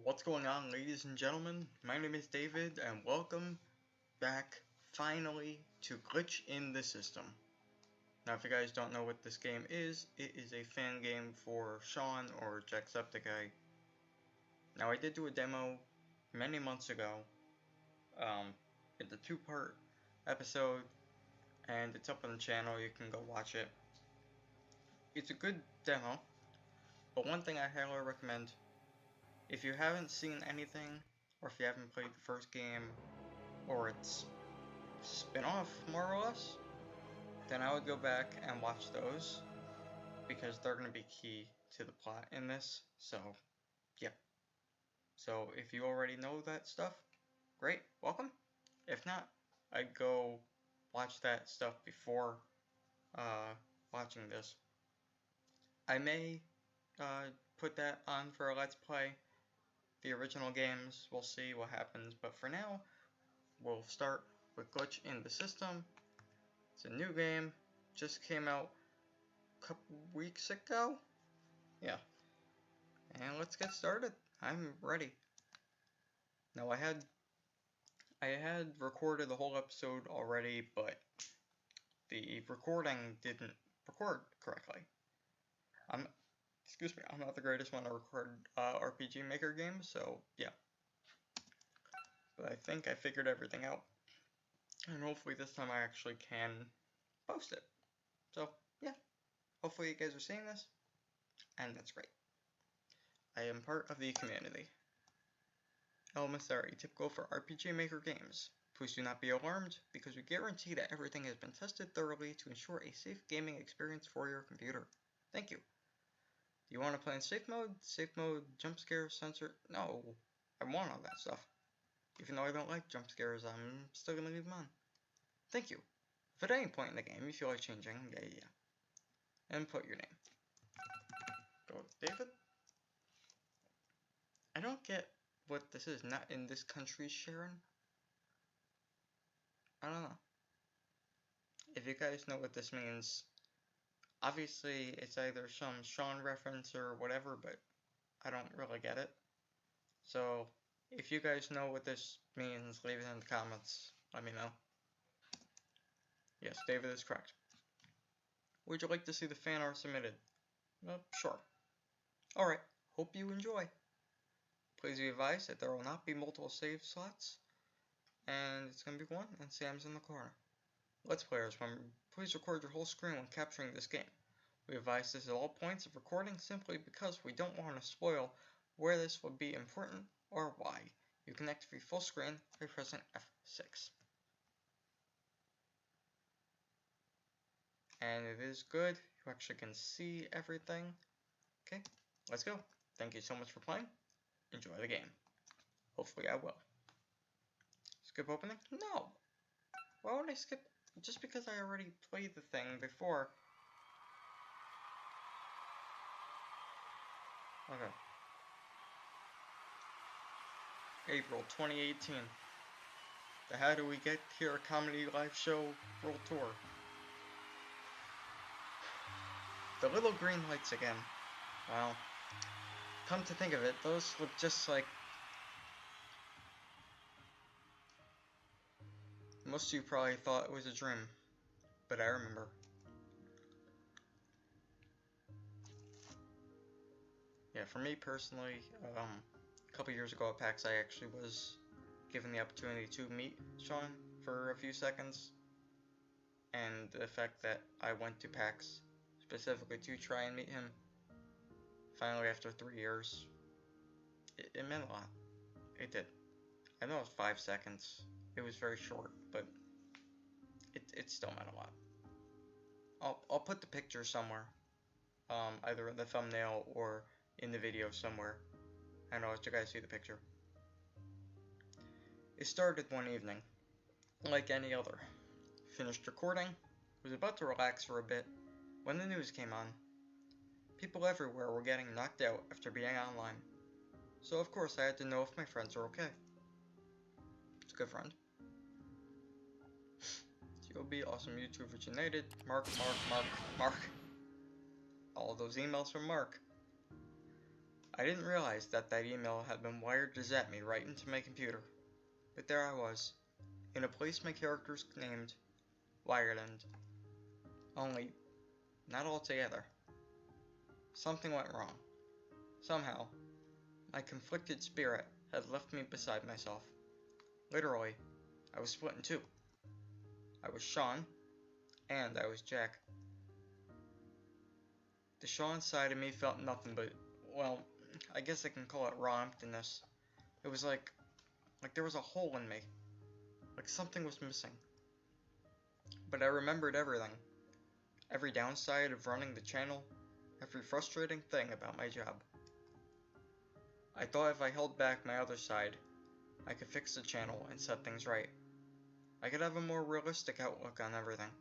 What's going on, ladies and gentlemen? My name is David, and welcome back, finally, to Glitch in the System. Now, if you guys don't know what this game is, it is a fan game for Sean or Jacksepticeye. Now, I did do a demo many months ago. It's a two-part episode, and it's up on the channel. You can go watch it. It's a good demo, but one thing I highly recommend, if you haven't seen anything, or if you haven't played the first game, or its spin-off, more or less, then I would go back and watch those, because they're going to be key to the plot in this. So, yeah. So, if you already know that stuff, great, welcome. If not, I'd go watch that stuff before watching this. I may put that on for a Let's Play. The original games, we'll see what happens, but for now, we'll start with Glitch in the System. It's a new game, just came out a couple weeks ago. Yeah. And let's get started. I'm ready. Now I had recorded the whole episode already, but the recording didn't record correctly. Excuse me, I'm not the greatest one to record RPG Maker games, so yeah. But I think I figured everything out. And hopefully this time I actually can post it. So, yeah. Hopefully you guys are seeing this, and that's great. I am part of the community. Elements are atypical for RPG Maker games. Please do not be alarmed, because we guarantee that everything has been tested thoroughly to ensure a safe gaming experience for your computer. Thank you. Do you want to play in safe mode? Safe mode, jump scare, sensor? No, I want all that stuff. Even though I don't like jump scares, I'm still going to leave them on. Thank you. If at any point in the game you feel like changing, yeah. Input your name. Go with David. I don't get what this is. Not in this country, Sharon? I don't know. If you guys know what this means, obviously it's either some Sean reference or whatever, but I don't really get it. So, if you guys know what this means, leave it in the comments. Let me know. Yes, David is correct. Would you like to see the fan art submitted? Sure. Alright, hope you enjoy. Please be advised that there will not be multiple save slots, and it's going to be one, and Sam's in the corner. Let's Players, please record your whole screen when capturing this game. We advise this at all points of recording simply because we don't want to spoil where this would be important or why. You can activate full screen by pressing F6. And it is good. You actually can see everything. Okay, let's go. Thank you so much for playing. Enjoy the game. Hopefully I will. Skip opening? No. Why would I skip? Just because I already played the thing before. Okay. April 2018. The How Do We Get Here Comedy Live Show World Tour. The little green lights again. Wow. Come to think of it, those look just like... Most of you probably thought it was a dream, but I remember. Yeah, for me personally, a couple years ago at PAX, I actually was given the opportunity to meet Sean for a few seconds, and the fact that I went to PAX specifically to try and meet him, finally after 3 years, it meant a lot. It did. I know it was 5 seconds. It was very short, but it still meant a lot. I'll put the picture somewhere, either in the thumbnail or in the video somewhere, and I'll let you guys see the picture. It started one evening, like any other. Finished recording, was about to relax for a bit, when the news came on. People everywhere were getting knocked out after being online, so of course I had to know if my friends are okay. It's a good friend. TOB, awesome YouTubers United, Mark. All those emails from Mark. I didn't realize that email had been wired to zap me right into my computer. But there I was, in a place my characters named Wireland. Only, not altogether. Something went wrong. Somehow, my conflicted spirit had left me beside myself. Literally, I was split in two. I was Sean, and I was Jack. The Sean side of me felt nothing but, well, I guess I can call it raw emptiness. It was like there was a hole in me. Like something was missing. But I remembered everything. Every downside of running the channel, every frustrating thing about my job. I thought if I held back my other side, I could fix the channel and set things right. I could have a more realistic outlook on everything.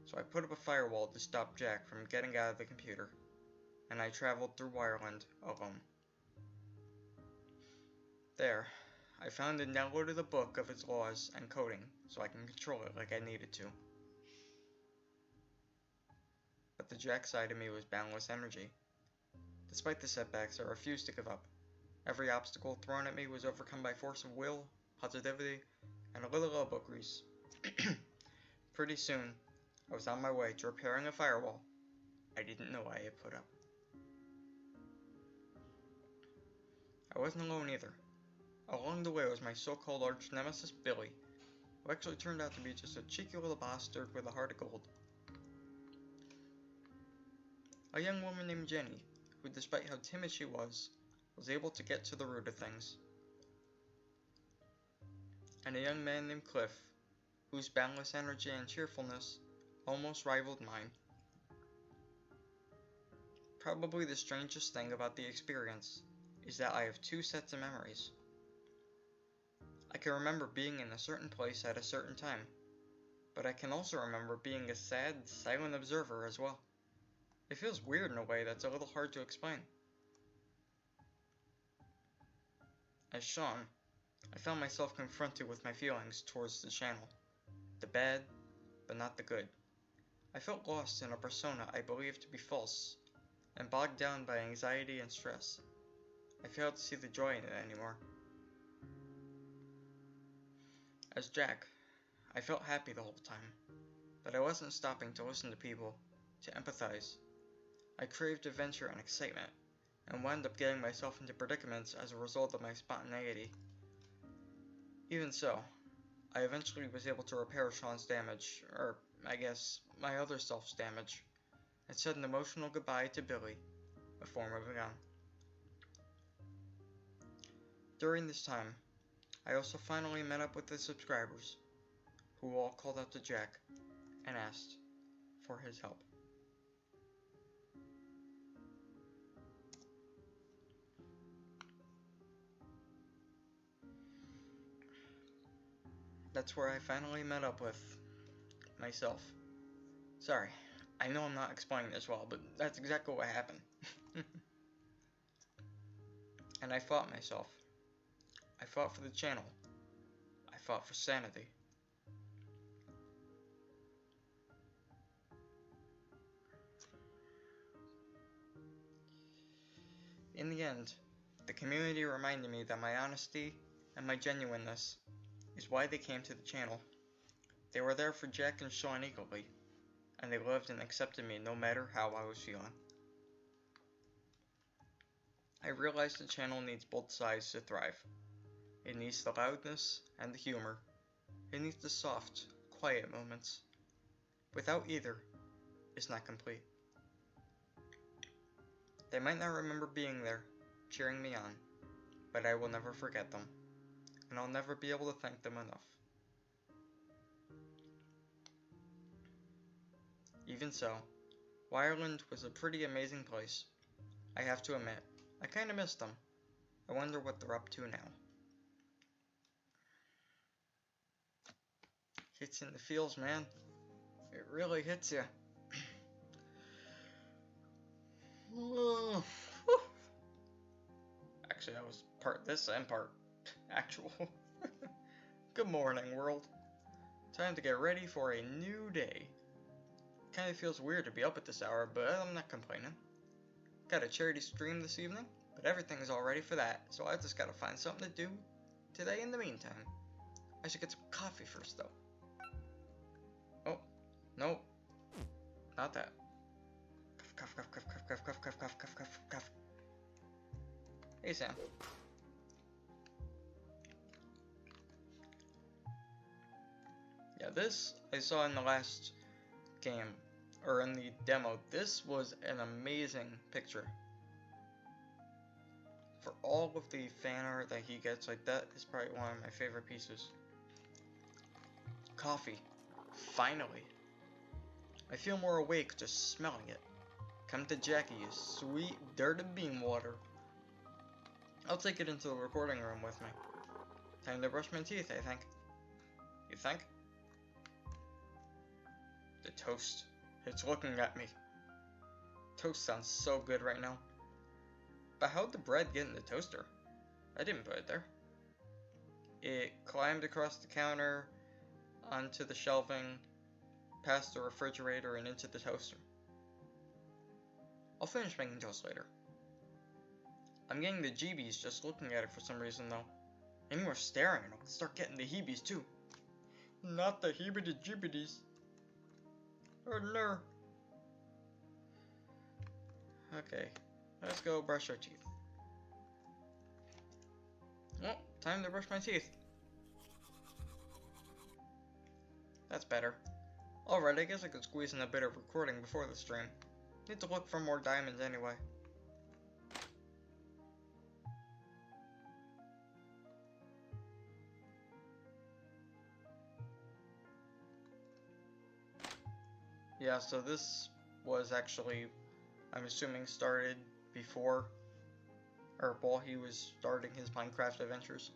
So I put up a firewall to stop Jack from getting out of the computer, and I traveled through Wireland alone. There, I found and downloaded a book of its laws and coding so I can control it like I needed to. But the Jack side of me was boundless energy. Despite the setbacks, I refused to give up. Every obstacle thrown at me was overcome by force of will, positivity, and a little elbow grease. Pretty soon, I was on my way to repairing a firewall I didn't know I had put up. I wasn't alone either. Along the way was my so-called arch nemesis Billy, who actually turned out to be just a cheeky little bastard with a heart of gold. A young woman named Jenny, who despite how timid she was able to get to the root of things. And a young man named Cliff, whose boundless energy and cheerfulness almost rivaled mine. Probably the strangest thing about the experience is that I have two sets of memories. I can remember being in a certain place at a certain time, but I can also remember being a sad, silent observer as well. It feels weird in a way that's a little hard to explain. As Sean, I found myself confronted with my feelings towards the channel. The bad, but not the good. I felt lost in a persona I believed to be false, and bogged down by anxiety and stress. I failed to see the joy in it anymore. As Jack, I felt happy the whole time, but I wasn't stopping to listen to people, to empathize. I craved adventure and excitement, and wound up getting myself into predicaments as a result of my spontaneity. Even so, I eventually was able to repair Sean's damage, or I guess my other self's damage, and said an emotional goodbye to Billy before moving on. During this time, I also finally met up with the subscribers, who all called out to Jack and asked for his help. That's where I finally met up with myself. Sorry, I know I'm not explaining this well, but that's exactly what happened. And I fought myself. I fought for the channel. I fought for sanity. In the end, the community reminded me that my honesty and my genuineness is why they came to the channel. They were there for Jack and Sean equally, and they loved and accepted me no matter how I was feeling. I realized the channel needs both sides to thrive. It needs the loudness and the humor. It needs the soft, quiet moments. Without either, it's not complete. They might not remember being there, cheering me on, but I will never forget them, and I'll never be able to thank them enough. Even so, Wireland was a pretty amazing place. I have to admit, I kinda miss them. I wonder what they're up to now. Hits in the feels, man. It really hits you. Actually, that was part this and part actual. Good morning, world. Time to get ready for a new day. Kinda feels weird to be up at this hour, but I'm not complaining. Got a charity stream this evening, but everything's all ready for that, so I just gotta find something to do today in the meantime. I should get some coffee first, though. Oh, no, not that. Cough, cough, cough, cough, cough, cough, cough, cough, cough, cough, cough. Hey, Sam. Yeah, this I saw in the last game, or in the demo. This was an amazing picture. For all of the fan art that he gets, like, that is probably one of my favorite pieces. Coffee. Finally. I feel more awake just smelling it. Come to Jackie, you sweet, dirty bean water. I'll take it into the recording room with me. Time to brush my teeth, I think. You think? The toast. It's looking at me. Toast sounds so good right now. But how'd the bread get in the toaster? I didn't put it there. It climbed across the counter, onto the shelving, past the refrigerator, and into the toaster. I'll finish making toast later. I'm getting the jeebies just looking at it for some reason, though. Any more staring, I'll start getting the heebies, too. Not the heebity-jeebities. Oh, no. Okay, let's go brush our teeth. Well, time to brush my teeth. That's better. Alright, I guess I could squeeze in a bit of recording before the stream. Need to look for more diamonds anyway. Yeah, so this was actually, I'm assuming, started before, or while he was starting his Minecraft adventures.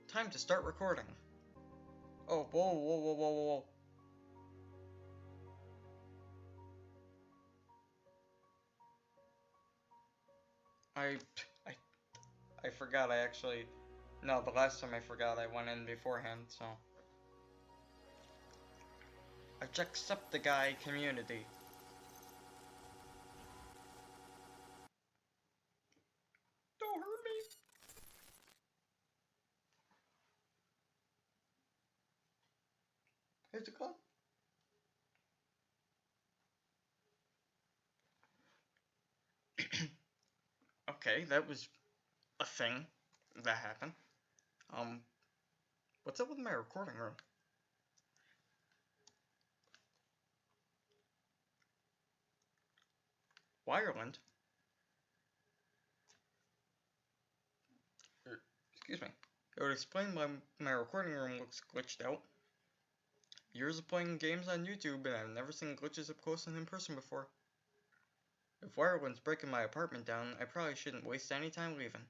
Time to start recording. Oh, whoa, whoa, whoa, whoa, whoa. I forgot I actually, no, the last time I forgot I went in beforehand, so. A Jacksepticeye community. Don't hurt me! Here's the clown. Okay, that was a thing that happened. What's up with my recording room? Wireland? Excuse me. It would explain why my recording room looks glitched out. Years of playing games on YouTube, and I've never seen glitches up close and in person before. If Wireland's breaking my apartment down, I probably shouldn't waste any time leaving.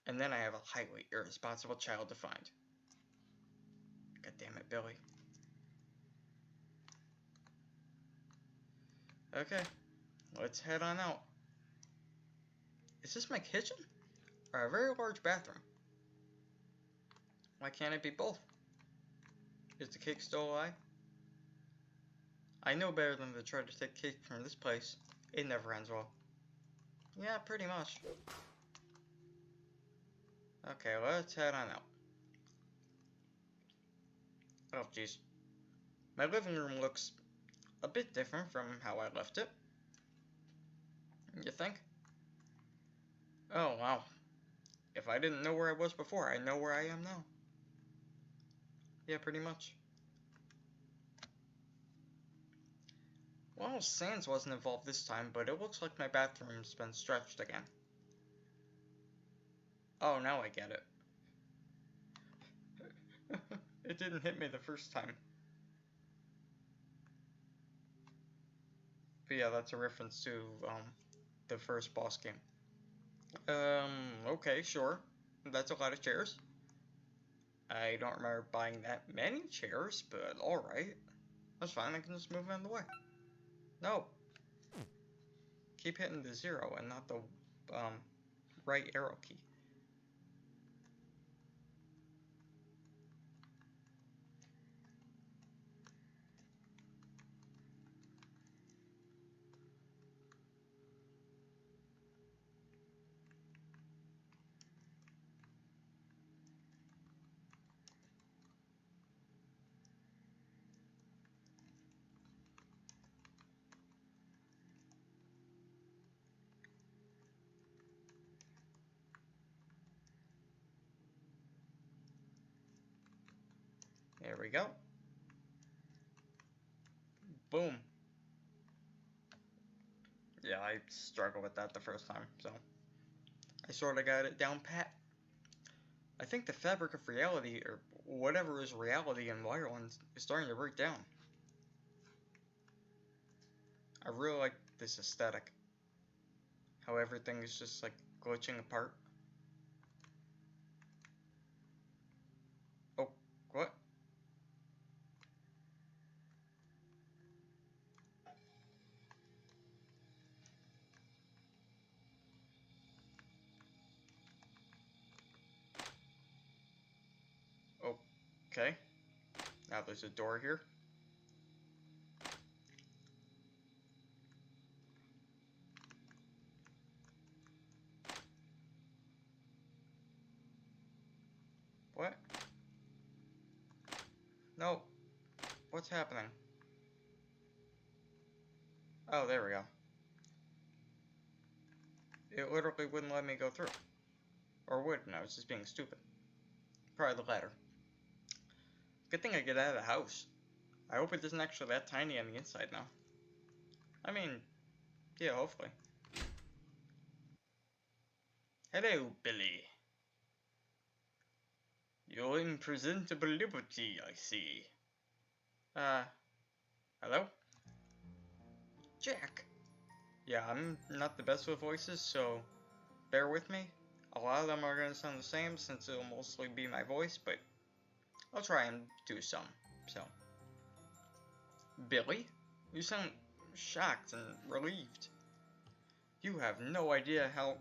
And then I have a highly irresponsible child to find. God damn it, Billy. Okay, let's head on out. Is this my kitchen? Or a very large bathroom? Why can't it be both? Is the cake still alive? I know better than to try to take cake from this place. It never ends well. Yeah, pretty much. Okay, let's head on out. Oh, jeez. My living room looks a bit different from how I left it. You think? Oh, wow. If I didn't know where I was before, I know where I am now. Yeah, pretty much. Well, Sans wasn't involved this time, but it looks like my bathroom's been stretched again. Oh, now I get it. It didn't hit me the first time. But yeah, that's a reference to, the first boss game. Okay, sure. That's a lot of chairs. I don't remember buying that many chairs, but alright. That's fine, I can just move out of the way. No. Keep hitting the 0 and not the, right arrow key. we go. Boom. Yeah, I struggled with that the first time, so I sort of got it down pat. I think the fabric of reality, or whatever is reality in Wireland, is starting to break down. I really like this aesthetic. How everything is just like glitching apart. Oh, what? Okay. Now there's a door here. What? No. What's happening? Oh, there we go. It literally wouldn't let me go through. Or would, and I was just being stupid. Probably the latter. Good thing I get out of the house. I hope it isn't actually that tiny on the inside now. I mean, yeah, hopefully. Hello, Billy. You're in presentable liberty, I see. Hello? Jack. Yeah, I'm not the best with voices, so bear with me. A lot of them are going to sound the same since it'll mostly be my voice, but I'll try and do some, so. Billy? You sound shocked and relieved. You have no idea how...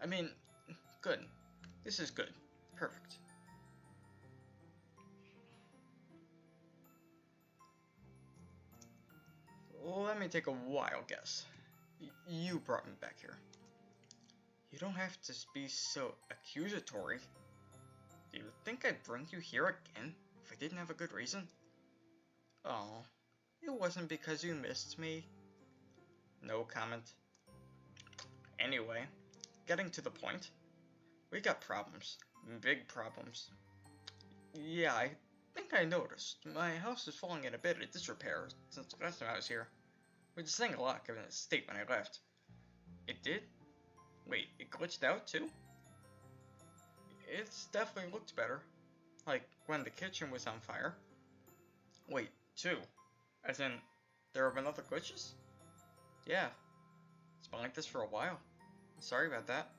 I mean, good. This is good. Perfect. Let me take a wild guess. You brought me back here. You don't have to be so accusatory. Do you think I'd bring you here again if I didn't have a good reason? Oh, it wasn't because you missed me. No comment. Anyway, getting to the point. We got problems. Big problems. Yeah, I think I noticed. My house is falling in a bit of disrepair since the last time I was here. Which is saying a lot given the state when I left. It did? Wait, it glitched out too? It's definitely looked better. Like when the kitchen was on fire. Wait, two? As in, there have been other glitches? Yeah. It's been like this for a while. Sorry about that.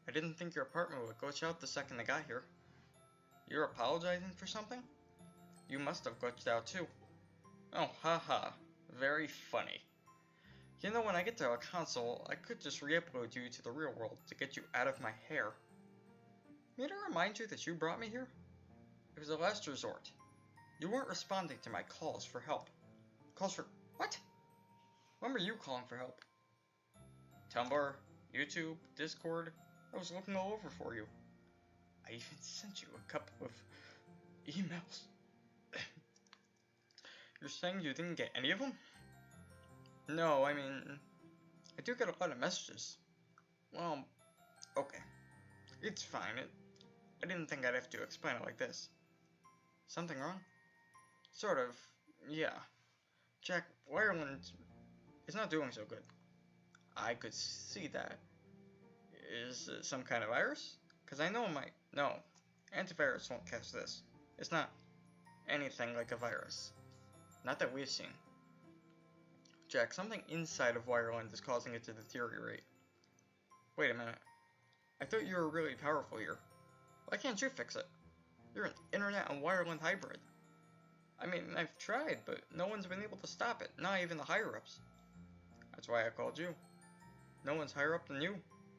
I didn't think your apartment would glitch out the second I got here. You're apologizing for something? You must have glitched out too. Oh, haha. Very funny. You know, when I get to a console, I could just re-upload you to the real world to get you out of my hair. May I remind you that you brought me here? It was a last resort. You weren't responding to my calls for help. Calls for... what? When were you calling for help? Tumblr, YouTube, Discord. I was looking all over for you. I even sent you a couple of emails. You're saying you didn't get any of them? No, I mean, I do get a lot of messages. Well, okay. It's fine. I didn't think I'd have to explain it like this. Something wrong? Sort of, yeah. Jack, Wireland is not doing so good. I could see that. Is it some kind of virus? Because I know my... no, antivirus won't catch this. It's not anything like a virus. Not that we've seen. Jack, something inside of Wireland is causing it to deteriorate. Wait a minute. I thought you were really powerful here. Why can't you fix it? You're an internet and Wireland hybrid. I mean, I've tried, but no one's been able to stop it, not even the higher-ups. That's why I called you. No one's higher up than you.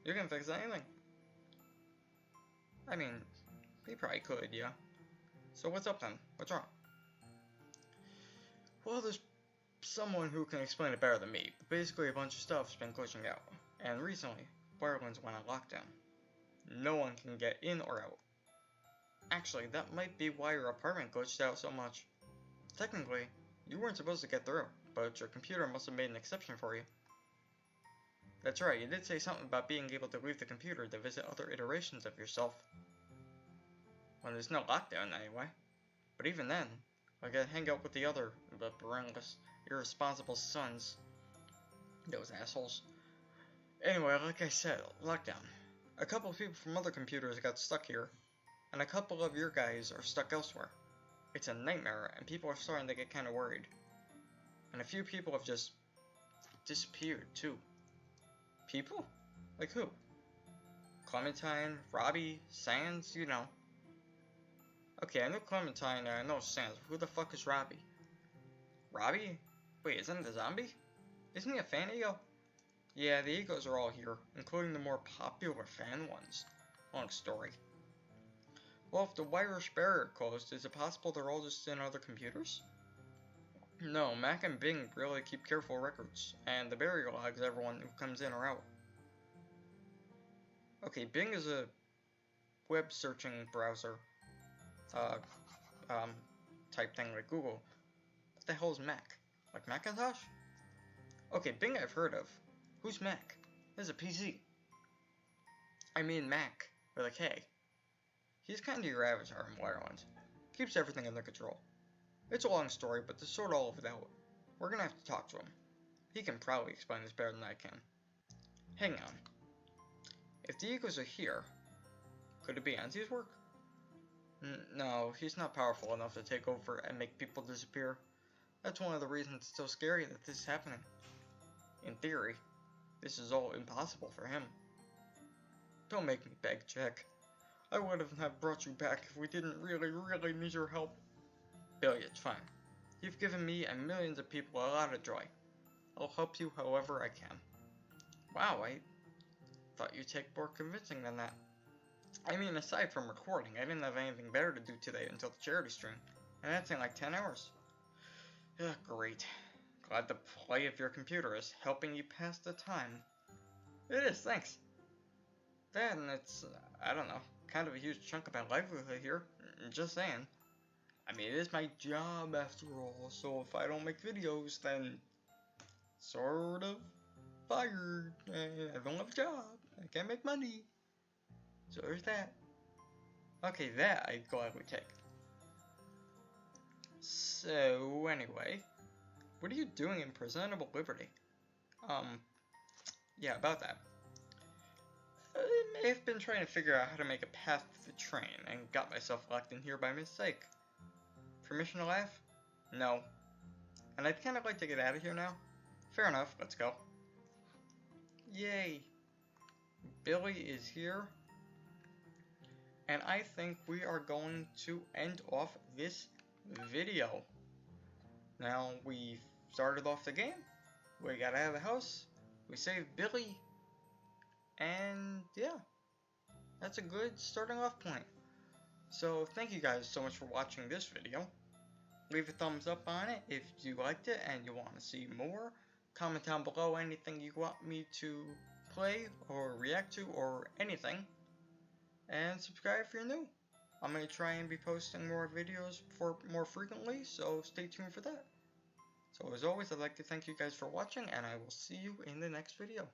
You can fix anything. I mean, we probably could, yeah. So what's up then? What's wrong? Well, there's someone who can explain it better than me, but basically a bunch of stuff's been glitching out, and recently, Wireland's went on lockdown. No one can get in or out. Actually, that might be why your apartment glitched out so much. Technically, you weren't supposed to get through, but your computer must have made an exception for you. That's right, you did say something about being able to leave the computer to visit other iterations of yourself. When there's no lockdown, anyway. But even then, I gotta hang out with the other, the brainless, irresponsible sons. Those assholes. Anyway, like I said, lockdown. A couple of people from other computers got stuck here, and a couple of your guys are stuck elsewhere. It's a nightmare, and people are starting to get kinda worried. And a few people have just disappeared, too. People? Like who? Clementine, Robbie, Sans, you know. Okay, I know Clementine and I know Sans. Who the fuck is Robbie? Robbie? Wait, isn't it a zombie? Isn't he a fan ego? Yeah, the egos are all here, including the more popular fan ones. Long story. Well, if the Irish barrier closed, is it possible they're all just in other computers? No, Mac and Bing really keep careful records, and the barrier logs everyone who comes in or out. Okay, Bing is a web searching browser, type thing like Google. What the hell is Mac? Like Macintosh? Okay, Bing I've heard of. Who's Mac? This is a PC. I mean Mac, with a K. He's kinda your avatar in Wireland. Keeps everything under control. It's a long story, but to sort all of it out, we're gonna have to talk to him. He can probably explain this better than I can. Hang on. If the egos are here, could it be Anzi's work? No, he's not powerful enough to take over and make people disappear. That's one of the reasons it's so scary that this is happening. In theory, this is all impossible for him. Don't make me beg, Jack. I wouldn't have brought you back if we didn't really need your help. Billy, it's fine. You've given me and millions of people a lot of joy. I'll help you however I can. Wow, I thought you'd take more convincing than that. I mean, aside from recording, I didn't have anything better to do today until the charity stream, and that's in like 10 hours. Ugh, great. Glad the play of your computer is helping you pass the time. It is, thanks. Then it's, I don't know, kind of a huge chunk of my livelihood here, just saying. I mean, it is my job after all, so if I don't make videos, then sort of fired, and I don't have a job, I can't make money. So there's that. Okay, that I'd gladly take. So, anyway, what are you doing in Presentable Liberty? Yeah, about that. I may have been trying to figure out how to make a path to the train, and got myself locked in here by mistake. Permission to laugh? No. And I'd kind of like to get out of here now. Fair enough, let's go. Yay! Billy is here. And I think we are going to end off this video. Now, we started off the game. We got out of the house. We saved Billy. And yeah, that's a good starting off point. So thank you guys so much for watching this video. Leave a thumbs up on it if you liked it and you want to see more. Comment down below anything you want me to play or react to or anything. And subscribe if you're new. I'm going to try and be posting more videos more frequently, so stay tuned for that. So as always, I'd like to thank you guys for watching, and I will see you in the next video.